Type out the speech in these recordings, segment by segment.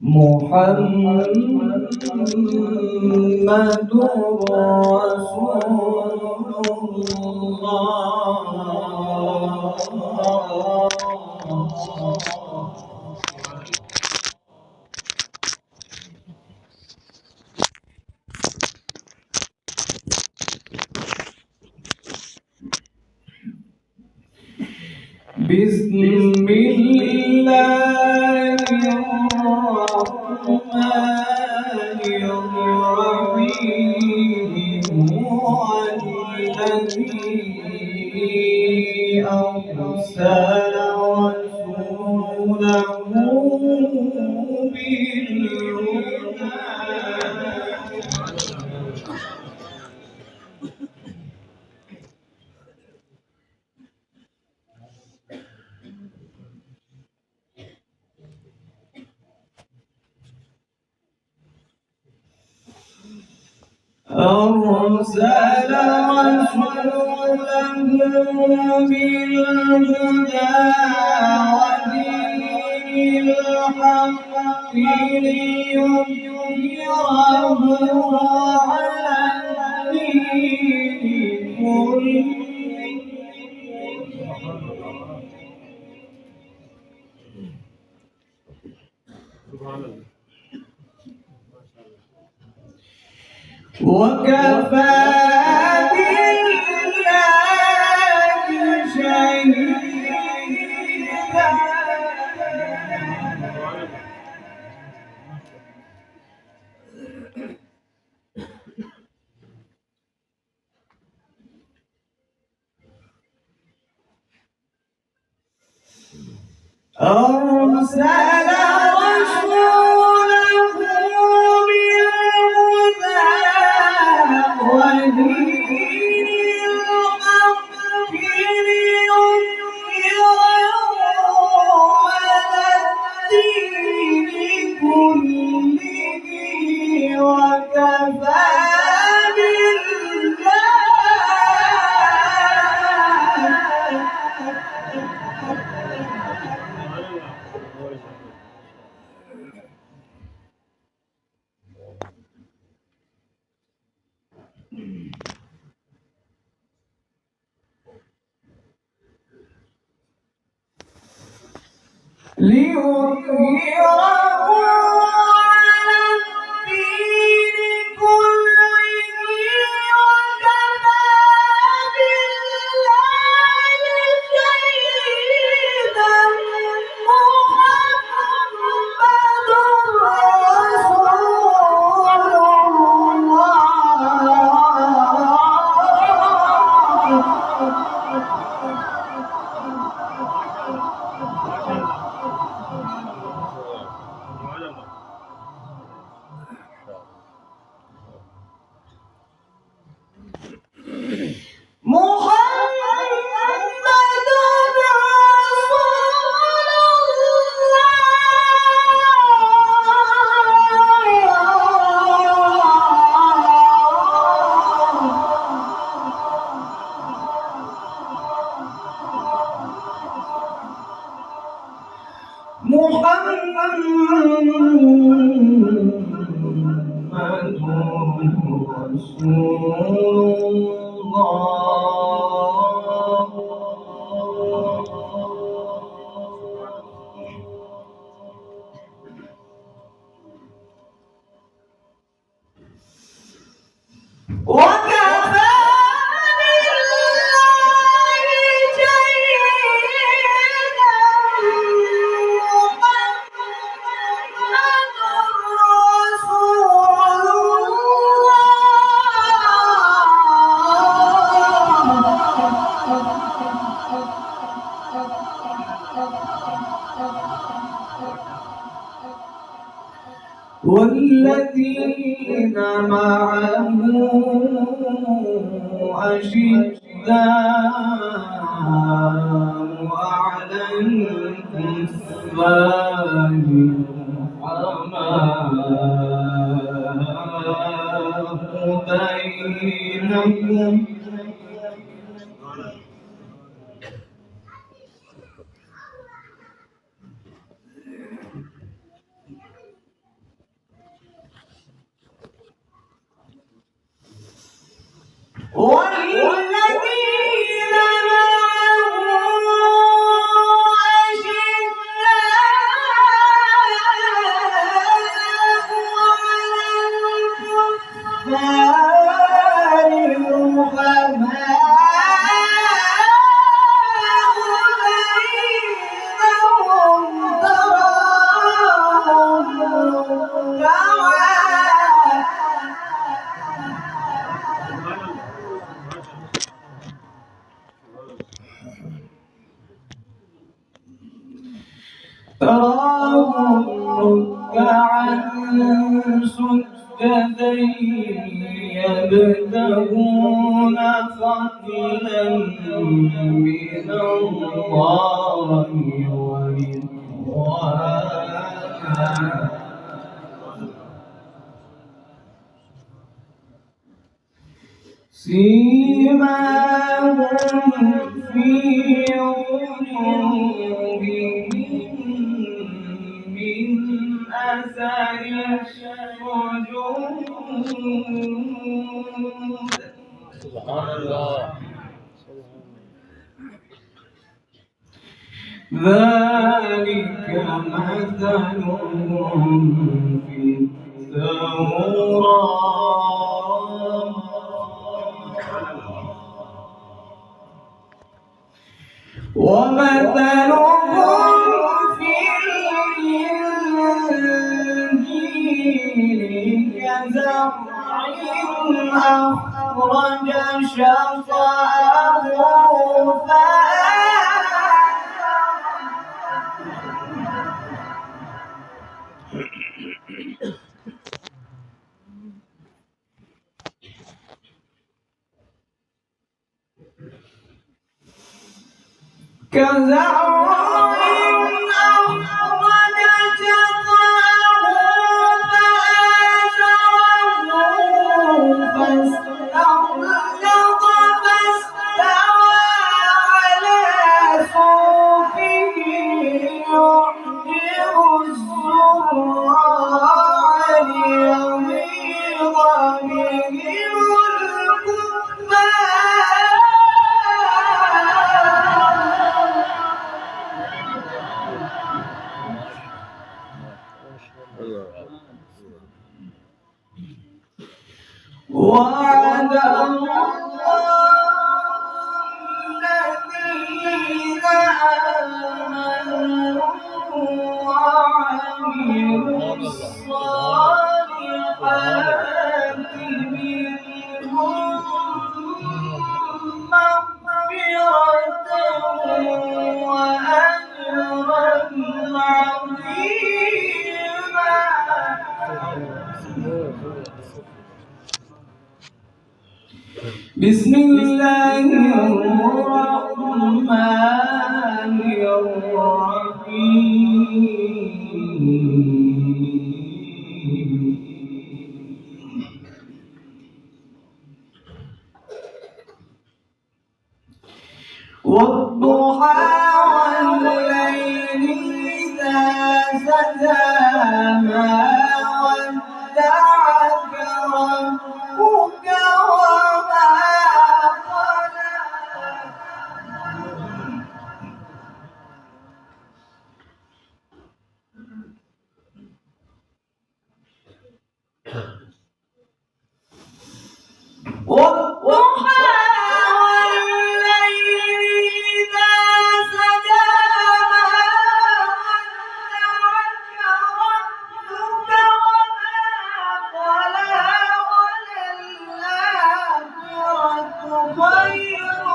محمد رسول الله. بسم الله الرحمن الرحيم. هو الذي أرسل رسوله بالهدى ودين الحق ليظهره على الدين كله. وكفى بالله شهيدا. أرسل رسوله بالهدى ودين الحق ليظهره على الدين كله. وكفى ليظهره على الدين كله. وكفى بالله شهيدا. محمد رسول والذين معه أشداء على الكفار رحماء بينهم. تراهم ركعا سجدا يبتغون فضلا من الله ورضوانا سيماهم في وجوههم من أثر السجود سبحان الله. ذلك مثلهم في التوراة ومثلهم في الإنجيل كزرع أخرج شطأه كزرع أخرج شطأه فآزره فاستغلظ فاستوى على سوقه يعجب الزراع ليغيظ بهم الكفار وعد الذين آمنوا وعملوا الصالحات منهم مغفرة وأجرا عظيما. بسم الله الرحمن الرحيم والضحى والليل إذا سجى ما ودعك ربك وما قلى والضحى خير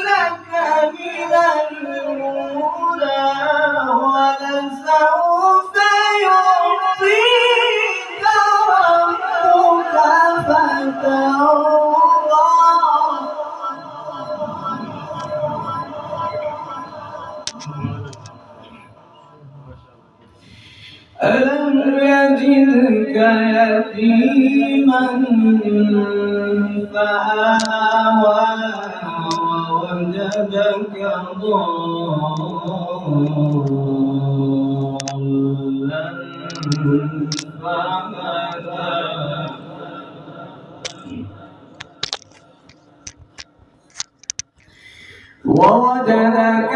لك من الأولى ولسوف يعطيك ربك فترضى ألم يجدك يتيما فآوى ووجدك ضالا فهدى ووجدك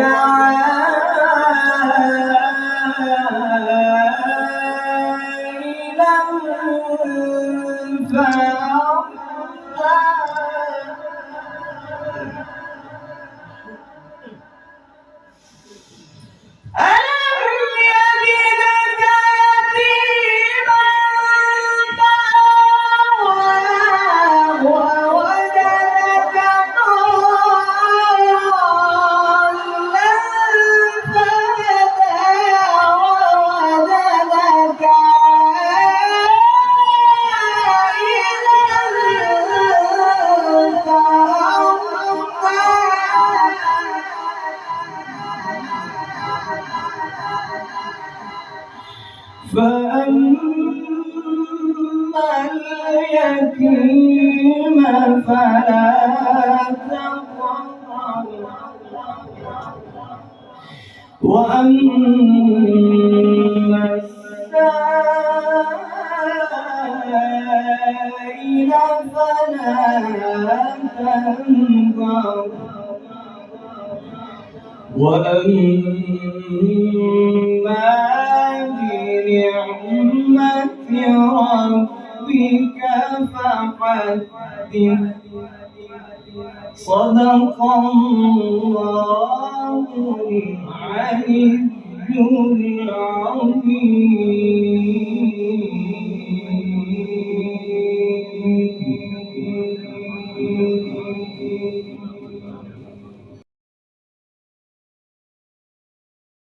عائلا فأغنى ألم يجدك يتيما فأما اليتيم فلا تقهر وأما السائل فلا تنهر وأما بنعمة ربك فحدث صدق الله العلي العظيم.